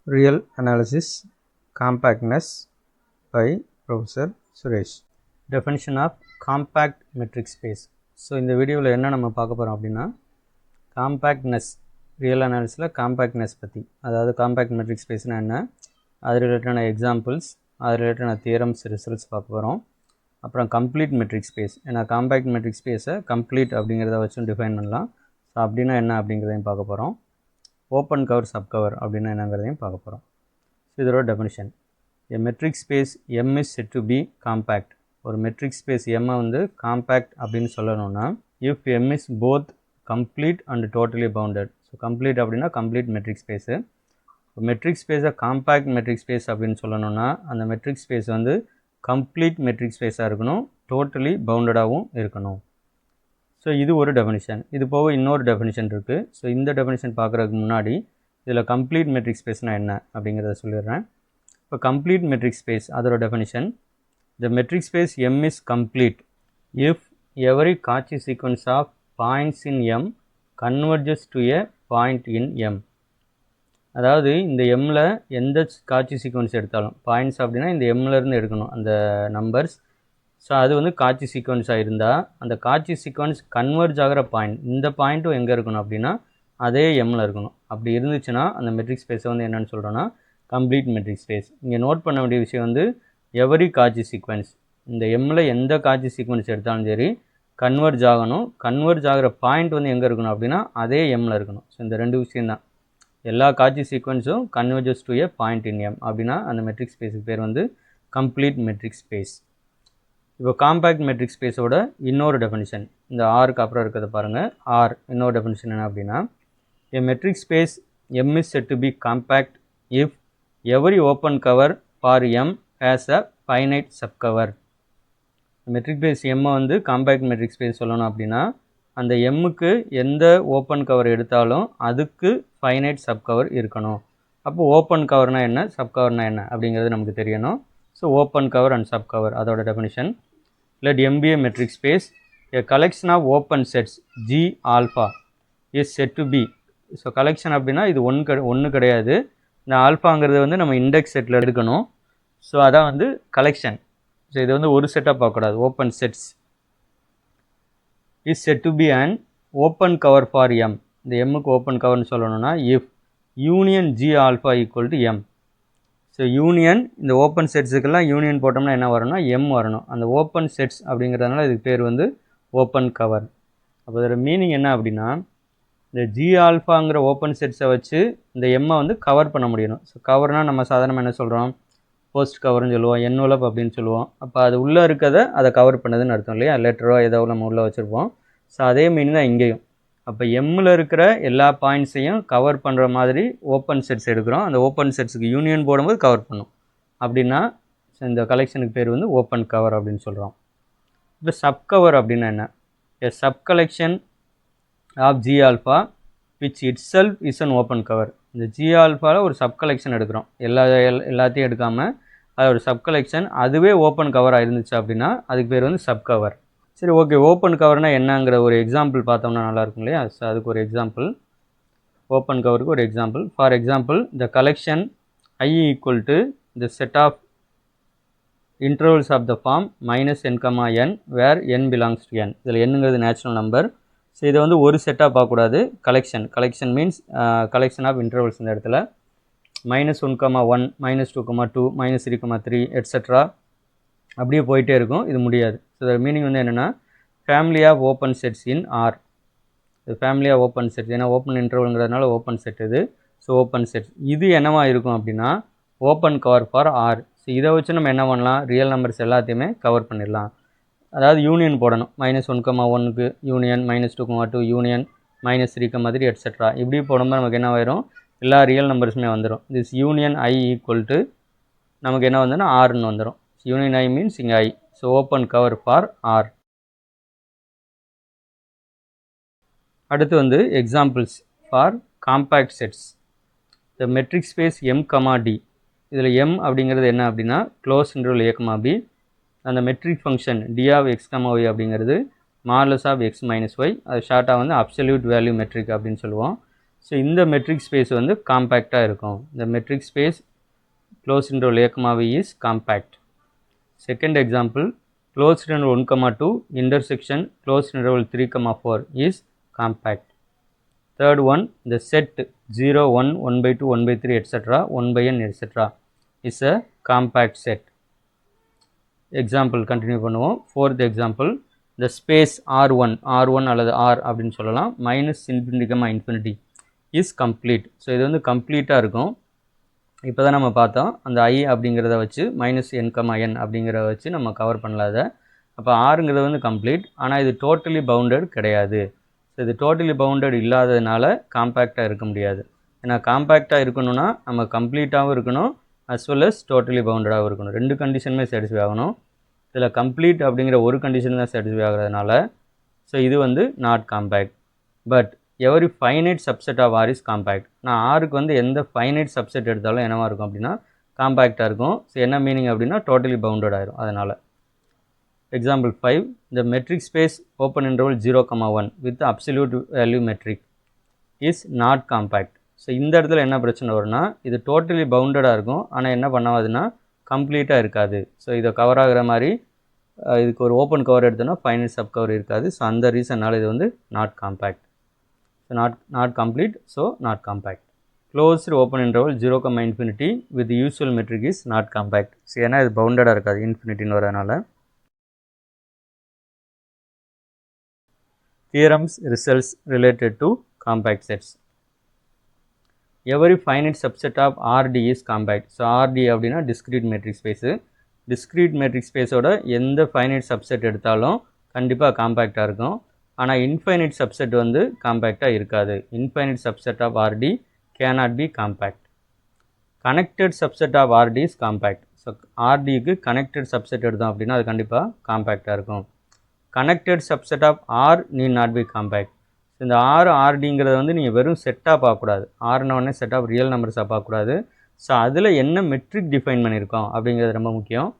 Real Analysis Compactness by Professor Suresh. Definition of compact metric space. So இந்த வீடியோவில் என்ன நம்ம பார்க்க போகிறோம் அப்படின்னா காம்பேக்ட்னஸ், ரியல் அனாலிசிஸில் காம்பேக்ட்னஸ் பற்றி, அதாவது காம்பேக்ட் மெட்ரிக் ஸ்பேஸ்னால் என்ன, அது ரிலேட்டடான எக்ஸாம்பிள்ஸ், அது ரிலேட்டடான தியரம்ஸ், ரிசல்ட்ஸ் பார்க்க போகிறோம். அப்புறம் கம்ப்ளீட் மெட்ரிக் ஸ்பேஸ், ஏன்னா காம்பேக்ட் மெட்ரிக் ஸ்பேஸை கம்ப்ளீட் அப்படிங்கிறத வச்சும் டிஃபைன் பண்ணலாம். ஸோ அப்படின்னா என்ன அப்படிங்கிறதையும் பார்க்க போகிறோம். ஓப்பன் கவர், சப் கவர் அப்படின்னா என்னங்கிறதையும் பார்க்க போகிறோம். ஸோ இதோட definition, a metric space M is said to be compact. ஒரு மெட்ரிக் ஸ்பேஸ் எம்மை வந்து காம்பேக்ட் அப்படின்னு சொல்லணும்னா if M is both complete and totally bounded. So complete அப்படின்னா கம்ப்ளீட் மெட்ரிக் ஸ்பேஸு. மெட்ரிக் ஸ்பேஸை காம்பேக்ட் மெட்ரிக் ஸ்பேஸ் அப்படின்னு சொல்லணும்னா அந்த மெட்ரிக் ஸ்பேஸ் வந்து கம்ப்ளீட் மெட்ரிக் ஸ்பேஸாக இருக்கணும், டோட்டலி பவுண்டடாகவும் இருக்கணும். ஸோ இது ஒரு டெஃபினிஷன். இது போக இன்னொரு டெஃபினிஷன் இருக்குது. ஸோ இந்த டெஃபினிஷன் பார்க்குறதுக்கு முன்னாடி இதில் கம்ப்ளீட் மெட்ரிக் ஸ்பேஸ்னால் என்ன அப்படிங்கிறத சொல்லிடுறேன். இப்போ கம்ப்ளீட் மெட்ரிக் ஸ்பேஸ் அதோட definition, the metric space M is complete if every Cauchy sequence of points in M converges to a point in M. அதாவது இந்த எம்மில் எந்த காட்சி சீக்வன்ஸ் எடுத்தாலும், பாயிண்ட்ஸ் அப்படின்னா இந்த எம்மிலேருந்து எடுக்கணும் அந்த நம்பர்ஸ். ஸோ அது வந்து காட்சி சீக்வன்ஸாக இருந்தால் அந்த காட்சி சீக்வன்ஸ் கன்வர்ஜ் ஆகிற பாயிண்ட், இந்த பாயிண்ட்டும் எங்கே இருக்கணும் அப்படின்னா அதே எம்மில் இருக்கணும். அப்படி இருந்துச்சுன்னா அந்த மெட்ரிக் ஸ்பேஸை வந்து என்னென்னு சொல்கிறோன்னா கம்ப்ளீட் மெட்ரிக் ஸ்பேஸ். இங்கே நோட் பண்ண வேண்டிய விஷயம் வந்து எவரி காட்சி சீக்வன்ஸ், இந்த எம்மில் எந்த காட்சி சீக்வன்ஸ் எடுத்தாலும் சரி கன்வர்ஜ் ஆகணும். கன்வர்ஜ் ஆகிற பாயிண்ட் வந்து எங்கே இருக்கணும் அப்படின்னா அதே எம்மில் இருக்கணும். ஸோ இந்த ரெண்டு விஷயந்தான், எல்லா காட்சி சீக்வன்ஸும் converges to a point in M அப்படின்னா அந்த மெட்ரிக் ஸ்பேஸுக்கு பேர் வந்து கம்ப்ளீட் மெட்ரிக் ஸ்பேஸ். இப்போ காம்பேக்ட் மெட்ரிக் ஸ்பேஸோட இன்னொரு டெஃபினிஷன், இந்த ஆருக்கு அப்புறம் இருக்கிறத பாருங்கள். ஆர் இன்னொரு டெஃபினிஷன் என்ன அப்படின்னா, a metric space M is said to be compact if every open cover for M has a finite subcover. Metric space எம்மை வந்து காம்பேக்ட் மெட்ரிக் ஸ்பேஸ் சொல்லணும் அப்படின்னா அந்த எம்முக்கு எந்த ஓப்பன் கவர் எடுத்தாலும் அதுக்கு ஃபைனைட் சப் கவர் இருக்கணும். அப்போது ஓப்பன் கவர்னால் என்ன, சப் கவர்னால் என்ன அப்படிங்கிறது நமக்கு தெரியணும். So open cover and sub cover அதோட definition, let M be a metric space, a collection of open sets G alpha is said to be. So collection அப்படின்னா இது ஒன்று கிடையாது, இந்த ஆல்ஃபாங்கிறது வந்து நம்ம இண்டெக்ஸ் செட்டில் எடுக்கணும். ஸோ அதான் வந்து கலெக்ஷன். ஸோ இது வந்து ஒரு செட்டாக பார்க்கக்கூடாது. Open sets is said to be and open cover for M. இந்த எம்முக்கு ஓப்பன் கவர்னு சொல்லணும்னா if union G alpha equal to M. So union, இந்த ஓப்பன் செட்ஸுக்கெல்லாம் யூனியன் போட்டோம்னா என்ன வரணும்னா எம் வரணும். அந்த ஓப்பன் செட்ஸ் அப்படிங்கிறதுனால இதுக்கு பேர் வந்து ஓப்பன் கவர். அப்போ இதோட மீனிங் என்ன அப்படின்னா, இந்த ஜி ஆல்ஃபாங்கிற ஓப்பன் செட்ஸை வச்சு இந்த எம்மை வந்து கவர் பண்ண முடியணும். ஸோ கவர்னால் நம்ம சாதாரணமாக என்ன சொல்கிறோம், போஸ்ட் கவர்னு சொல்லுவோம், என்வலப் அப்படின்னு சொல்லுவோம். அப்போ அது உள்ளே இருக்கிறத அதை கவர் பண்ணதுன்னு அர்த்தம் இல்லையா, லெட்டரோ ஏதோ நம்ம உள்ளே வச்சுருப்போம். ஸோ அதே மீனிங் தான் இங்கேயும். அப்போ எம்மில் இருக்கிற எல்லா பாயிண்ட்ஸையும் கவர் பண்ணுற மாதிரி ஓப்பன் செட்ஸ் எடுக்கிறோம். அந்த ஓப்பன் செட்ஸுக்கு யூனியன் போடும்போது கவர் பண்ணும். அப்படின்னா இந்த கலெக்ஷனுக்கு பேர் வந்து ஓப்பன் கவர் அப்படின்னு சொல்கிறோம். இப்போ சப் கவர் அப்படின்னா என்ன, a sub collection of G alpha which itself is an open cover. இந்த ஜி ஆல்ஃபாவில் ஒரு சப் கலெக்ஷன் எடுக்கிறோம், எல்லாத்தையும் எடுக்காமல் அது ஒரு சப் கலெக்ஷன், அதுவே ஓப்பன் கவராக இருந்துச்சு அப்படின்னா அதுக்கு பேர் வந்து சப் கவர். சரி, ஓகே, ஓப்பன் கவர்னால் என்னங்கிற ஒரு எக்ஸாம்பிள் பார்த்தோம்னா நல்லாயிருக்கும் இல்லையா. ஸோ அதுக்கு ஒரு எக்ஸாம்பிள், ஓப்பன் கவருக்கு ஒரு example. For example, the collection I equal to the set of intervals of the form -n, where n belongs to n. இதில் என்னங்கிறது நேச்சுரல் நம்பர். ஸோ இதை வந்து ஒரு செட்டாக பார்க்கக்கூடாது. Collection means collection of intervals. இந்த இடத்துல -1, -1, -2, -2, -3, எட்ஸெட்ரா அப்படியே போயிட்டே இருக்கும். இது முடியாது. ஸோ இதோட மீனிங் வந்து என்னென்னா family of open sets in R. இது ஃபேமிலி ஆஃப் ஓப்பன் செட்ஸ், ஏன்னா ஓப்பன் இன்டர்வல்ங்கிறதுனால ஓப்பன் செட் இது. ஸோ ஓப்பன் செட்ஸ் இது என்னவா இருக்கும் அப்படின்னா open cover for R. So இதை வச்சு நம்ம என்ன பண்ணலாம், ரியல் நம்பர்ஸ் எல்லாத்தையுமே கவர் பண்ணிடலாம். அதாவது யூனியன் போடணும், -1, 1க்கு யூனியன், -2, 2 யூனியன், -3, 3 எட்ஸெட்ரா இப்படி போடும்போது நமக்கு என்ன ஆயிரும், எல்லா ரியல் நம்பர்ஸுமே வந்துடும். This union I equal to நமக்கு என்ன வந்துன்னா ஆர்னு வந்துடும். யூனியன் I மீன்ஸ் இங்கே I. So open cover for R. அடுத்து வந்து examples for compact sets. The metric space M, D. இதில் M அப்படிங்கிறது என்ன அப்படின்னா க்ளோஸ் இன்டர்வல் A, B. அந்த metric function D of x, y அப்படிங்கிறது மாடுலஸ் ஆஃப் x - y. அது ஷார்ட்டாக வந்து அப்சல்யூட் வேல்யூ மெட்ரிக் அப்படின்னு சொல்லுவோம். ஸோ இந்த மெட்ரிக் ஸ்பேஸ் வந்து காம்பேக்டாக இருக்கும். இந்த metric space closed interval a comma v is compact. Second example, closed interval 1 comma 2 intersection closed interval 3 comma 4 is compact. Third one, the set 0 1 1 by 2 1 by 3 etc 1 by n etc is a compact set. Example continue பண்ணுவோம். Fourth example, the space r1 அல்லது r அப்படின்னு சொல்லலாம் minus infinity comma infinity is complete. So இது வந்து கம்ப்ளீட்டாக இருக்கும். இப்போ தான் நம்ம பார்த்தோம் அந்த I அப்படிங்கிறத வச்சு மைனஸ் n, அப்படிங்கிறத வச்சு நம்ம கவர் பண்ணலாத. அப்போ ஆறுங்கிறது வந்து கம்ப்ளீட், ஆனால் இது டோட்டலி பவுண்டட் கிடையாது. ஸோ இது டோட்டலி பவுண்டட் இல்லாததுனால காம்பேக்டாக இருக்க முடியாது. ஏன்னா காம்பேக்டாக இருக்கணும்னா நம்ம கம்ப்ளீட்டாகவும் இருக்கணும் அஸ் வெல் அஸ் டோட்டலி பவுண்டடாகவும் இருக்கணும். ரெண்டு கண்டிஷனுமே சாட்டிஸ்ஃபை ஆகணும். இதில் கம்ப்ளீட் அப்படிங்கிற ஒரு கண்டிஷன் தான் சாட்டிஸ்ஃபை ஆகிறதுனால ஸோ இது வந்து not compact. But every finite subset of R is compact. நான் ஆருக்கு வந்து எந்த ஃபைனைட் சப்செட் எடுத்தாலும் என்னவாக இருக்கும் அப்படின்னா காம்பேக்டாக இருக்கும். ஸோ என்ன மீனிங் அப்படின்னா டோட்டலி பவுண்டட் ஆயிரும். அதனால் example 5, the metric space open interval 0, 1 with absolute value metric is not compact. So இந்த இடத்துல என்ன பிரச்சனை வரும்னா இது டோட்டலி பவுண்டடாக இருக்கும், ஆனால் என்ன பண்ணாதுன்னா கம்ப்ளீட்டாக இருக்காது. ஸோ இதை கவர் ஆகிற மாதிரி இதுக்கு ஒரு ஓப்பன் கவர் எடுத்தோன்னா ஃபைனைட் சப் கவர் இருக்காது. ஸோ அந்த ரீசன்னால் இது வந்து not compact. So not complete, so not compact. Closed open interval 0, infinity with the usual metric is not compact. So ஏன்னா இது பவுண்டடாக இருக்காது இன்ஃபினிட்டின்னு வரதுனால. Theorems results related to compact sets. Every finite subset of RD is compact. So RD அப்படின்னா discrete metric space. Discrete metric space ஓட எந்த finite subset எடுத்தாலும் கண்டிப்பாக காம்பேக்டாக இருக்கும். ஆனால் இன்ஃபைனைட் சப்செட் வந்து காம்பேக்டாக இருக்காது. Infinite subset of R d cannot be compact. Connected subset of R d is compact. So ஆர்டிக்கு கனெக்டட் சப்செட் எடுத்தோம் அப்படின்னா அது கண்டிப்பாக காம்பேக்டாக இருக்கும். Connected subset of R need not be compact. இந்த ஆர்டிங்கிறத வந்து நீங்கள் வெறும் செட்டாக பார்க்கக்கூடாது. ஆர்னோடனே செட் ஆஃப் ரியல் நம்பர்ஸாக பார்க்கக்கூடாது. ஸோ அதில் என்ன மெட்ரிக் டிஃபைன் பண்ணியிருக்கோம் அப்படிங்கிறது ரொம்ப முக்கியம்.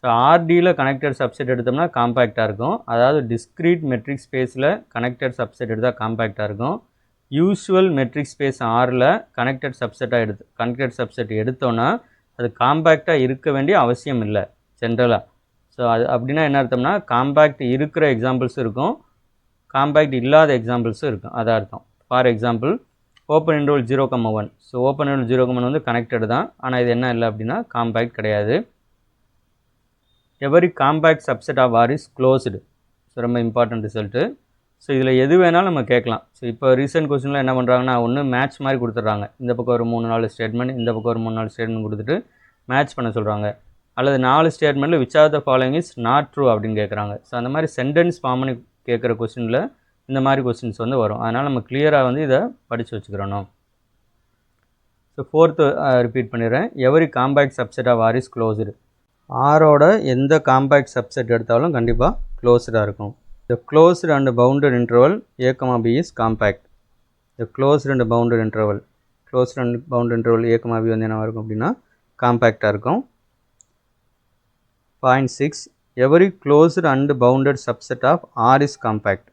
ஸோ ஆர்டியில் கனெக்டட் சப்செட் எடுத்தோம்னா காம்பேக்டாக இருக்கும். அதாவது டிஸ்க்ரீட் மெட்ரிக் ஸ்பேஸில் கனெக்டட் சப்செட் எடுத்தால் காம்பேக்டாக இருக்கும். யூஸ்வல் மெட்ரிக் ஸ்பேஸ் ஆரில் கனெக்டட் சப்செட் எடுத்தோன்னா அது காம்பேக்டாக இருக்க வேண்டிய அவசியம் இல்லை ஜென்ரலாக. ஸோ அது அப்படின்னா என்ன அர்த்தம்னா காம்பேக்ட் இருக்கிற எக்ஸாம்பிள்ஸும் இருக்கும், காம்பேக்ட் இல்லாத எக்ஸாம்பிள்ஸும் இருக்கும். அதான் அர்த்தம். For example open interval 0, 1. So open interval 0, 1 வந்து கனெக்டட் தான், ஆனால் இது என்ன இல்லை அப்படின்னா காம்பேக்ட் கிடையாது. Every compact subset of R is closed. So ரொம்ப இம்பார்ட்டன்ட் ரிசல்ட்டு. ஸோ இதில் எது வேணாலும் நம்ம கேட்கலாம். ஸோ இப்போ ரீசெண்ட் கொஸ்டினில் என்ன பண்ணுறாங்கன்னா ஒன்று மேட்ச் மாதிரி கொடுத்துட்றாங்க. இந்த பக்கம் ஒரு 3-4 ஸ்டேட்மெண்ட், இந்த பக்கம் ஒரு 3-4 ஸ்டேட்மெண்ட் கொடுத்துட்டு மேட்ச் பண்ண சொல்கிறாங்க. அல்லது 4 ஸ்டேட்மெண்ட்டில் which are the following is not true அப்படின்னு கேட்குறாங்க. ஸோ அந்த மாதிரி சென்டென்ஸ் ஃபார்ம் பண்ணி கேட்குற கொஸ்டினில் இந்த மாதிரி கொஸ்டின்ஸ் வந்து வரும். அதனால் நம்ம கிளியராக வந்து இதை படித்து வச்சுக்கிறணும். ஸோ ஃபோர்த்து ரிப்பீட் பண்ணிடுறேன். Every compact subset of R is closed. ஆரோட எந்த காம்பேக்ட் சப்செட் எடுத்தாலும் கண்டிப்பாக க்ளோஸ்டாக இருக்கும். The closed and bounded interval a, b is compact. The closed and bounded interval a, b வந்து என்ன இருக்கும் அப்படின்னா காம்பேக்டாக இருக்கும். Point 6, every closed and bounded subset of R is compact.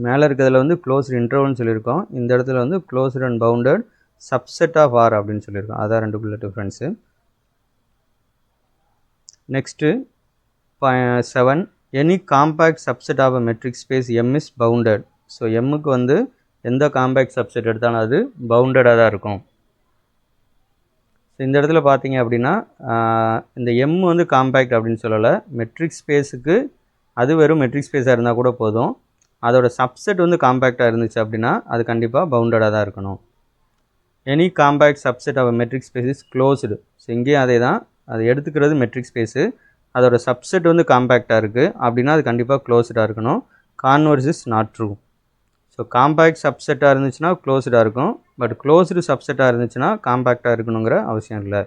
மேலே இருக்கிறதுல வந்து closed intervalனு சொல்லியிருக்கோம், இந்த இடத்துல வந்து closed and bounded subset of R அப்படின்னு சொல்லியிருக்கோம். அதான் ரெண்டுக்குள்ள difference. Next 7, any compact subset of a metric space M is bounded. So எம்முக்கு வந்து எந்த காம்பேக்ட் சப்செட் எடுத்தாலும் அது பவுண்டடாக தான் இருக்கும். ஸோ இந்த இடத்துல பார்த்தீங்க அப்படின்னா இந்த எம் வந்து காம்பேக்ட் அப்படின்னு சொல்லலை. மெட்ரிக் ஸ்பேஸுக்கு அது வெறும் மெட்ரிக் ஸ்பேஸாக இருந்தால் கூட போதும். அதோட சப்செட் வந்து காம்பேக்டாக இருந்துச்சு அப்படின்னா அது கண்டிப்பாக பவுண்டடாக தான் இருக்கணும். Any compact subset of metric space is closed. So இங்கேயும் அதே தான், அது எடுத்துக்கிறது மெட்ரிக் ஸ்பேஸு, அதோட சப்செட் வந்து காம்பேக்டாக இருக்குது அப்படின்னா அது கண்டிப்பாக க்ளோஸ்டாக இருக்கணும். Converse is not true. So compact சப்செட்டாக இருந்துச்சுன்னா க்ளோஸ்டாக இருக்கும், பட் க்ளோஸ்டு சப்செட்டாக இருந்துச்சுன்னா காம்பேக்டாக இருக்கணுங்கிற அவசியம் இல்லை.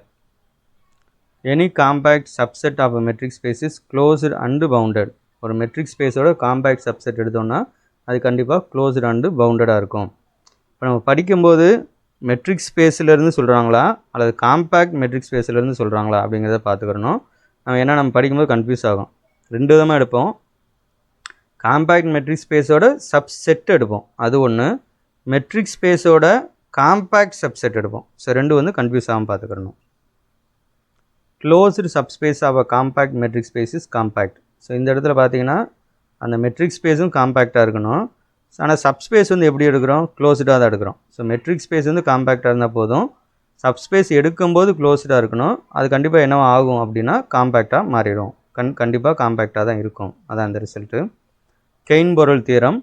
Any compact subset of metric space is closed and bounded. ஒரு மெட்ரிக் ஸ்பேஸோட காம்பேக்ட் சப்செட் எடுத்தோம்னா அது கண்டிப்பாக க்ளோஸ்டு அண்டு பவுண்டடாக இருக்கும். இப்போ நம்ம படிக்கும்போது மெட்ரிக் ஸ்பேஸ்லேருந்து சொல்கிறாங்களா அல்லது காம்பேக்ட் மெட்ரிக் ஸ்பேஸ்லேருந்து சொல்கிறாங்களா அப்படிங்கிறத பார்த்துக்கிறணும். ஏன்னா நம்ம படிக்கும்போது கன்ஃபியூஸ் ஆகும். ரெண்டு விதமாக எடுப்போம். காம்பேக்ட் மெட்ரிக் ஸ்பேஸோட சப்செட் எடுப்போம், அது ஒன்று. மெட்ரிக் ஸ்பேஸோட காம்பேக்ட் சப்செட் எடுப்போம். ஸோ ரெண்டு வந்து கன்ஃபியூஸ் ஆகாமல் பார்த்துக்கணும். Closed subspace of a compact metric space is compact. So இந்த இடத்துல பார்த்தீங்கன்னா அந்த மெட்ரிக் ஸ்பேஸும் காம்பேக்டாக இருக்கணும். ஆனால் சப்ஸ்பேஸ் வந்து எப்படி எடுக்கிறோம்? க்ளோஸ்டாக தான் எடுக்கிறோம். ஸோ மெட்ரிக் ஸ்பேஸ் வந்து காம்பேக்டாக இருந்தால் போதும். சப்ஸ்பேஸ் எடுக்கும்போது க்ளோஸ்டாக இருக்கணும். அது கண்டிப்பாக என்னவா ஆகும் அப்படின்னா காம்பேக்டாக மாறிடும். கண்டிப்பாக காம்பேக்டாக தான் இருக்கும். அதான் அந்த result. Heine Borel theorem.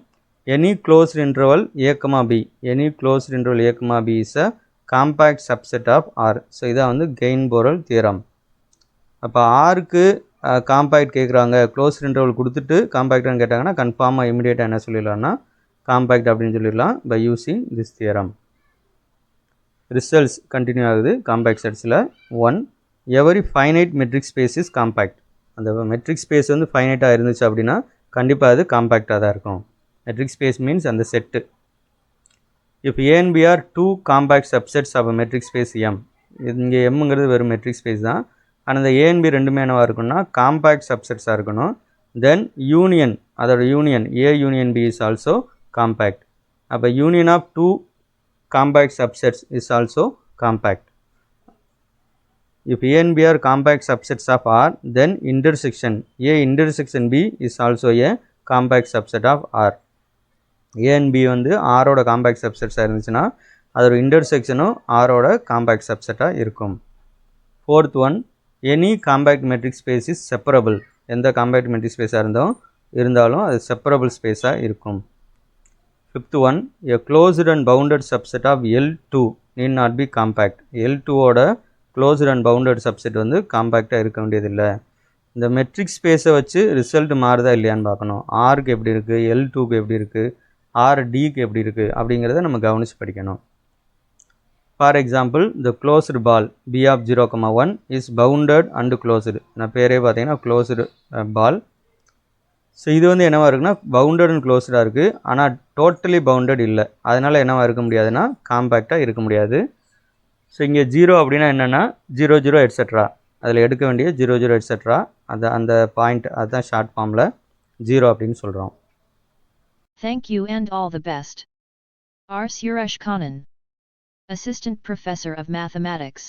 Any closed interval a, b, any closed interval a, b is a compact subset of R. So இதான் வந்து கெயின்-போரெல் தியரம். அப்போ ஆருக்கு காம்பேக்ட் கேட்குறாங்க, க்ளோஸ்டு இன்டர்வல் கொடுத்துட்டு காம்பேக்டானு கேட்டாங்கன்னா கன்ஃபார்மாக இமிடியேட்டாக என்ன சொல்லிடலாம்னா காம்பேக்ட் அப்படின்னு சொல்லிடலாம் by using this theorem. Results continue ஆகுது காம்பேக்ட் செட்ஸில். 1. Every finite metric space is compact. அந்த மெட்ரிக் ஸ்பேஸ் வந்து ஃபைனைட்டாக இருந்துச்சு அப்படின்னா கண்டிப்பாக அது காம்பேக்டாக தான் இருக்கும். மெட்ரிக் ஸ்பேஸ் மீன்ஸ் அந்த set. If A and B are two compact subsets of a metric space M. இங்கே எம்ங்கிறது வெறும் மெட்ரிக் ஸ்பேஸ் தான். ஆனால் இந்த A and B ரெண்டுமே என்னவாக இருக்குன்னா காம்பேக்ட் சப்செட்ஸாக இருக்கணும். தென் யூனியன், அதோட union A union B is also compact. அப்போ union of two compact subsets is also compact. If A and B are compact subsets of R, then intersection A intersection B is also a compact subset of R. A and B வந்து R ஓட compact சப்செட்ஸாக இருந்துச்சுன்னா அதோட இன்டர்செக்ஷனும் R ஓட compact சப்செட்டாக இருக்கும். 4th one, any compact metric space is separable. எந்த compact matric ஸ்பேஸாக இருந்தாலும் அது separable ஸ்பேஸாக இருக்கும். 5th one, a closed and bounded subset of L2 need not be compact. L2 ஓட closed and bounded subset வந்து காம்பேக்டாக இருக்க வேண்டியதில்லை. இந்த மெட்ரிக் ஸ்பேஸை வச்சு ரிசல்ட் மாறுதா இல்லையான்னு பார்க்கணும். ஆருக்கு எப்படி இருக்குது, L2க்கு எப்படி இருக்குது, RDக்கு எப்படி இருக்குது அப்படிங்கிறத நம்ம கவனித்து படிக்கணும். For example the closed ball B of 0,1 is bounded and closed. நான் பேரே பார்த்தீங்கன்னா க்ளோஸ்டு பால். ஸோ இது வந்து என்னவாக இருக்குன்னா பவுண்டட் அண்ட் க்ளோஸ்டாக இருக்குது. ஆனால் டோட்டலி பவுண்டட் இல்லை. அதனால் என்னவாக இருக்க முடியாதுன்னா காம்பேக்டாக இருக்க முடியாது. ஸோ இங்கே 0 அப்படின்னா என்னென்னா 0 0 எட்ஸெட்ரா, அதில் எடுக்க வேண்டிய 0 0 எட்ஸெட்ரா, அந்த பாயிண்ட் அதுதான் ஷார்ட் ஃபார்மில் 0 அப்படின்னு சொல்கிறோம். Thank you and all the best. R. Suresh Kannan, Assistant Professor of Mathematics,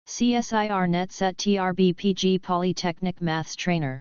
CSIR NETSET TRB PG Polytechnic Maths Trainer.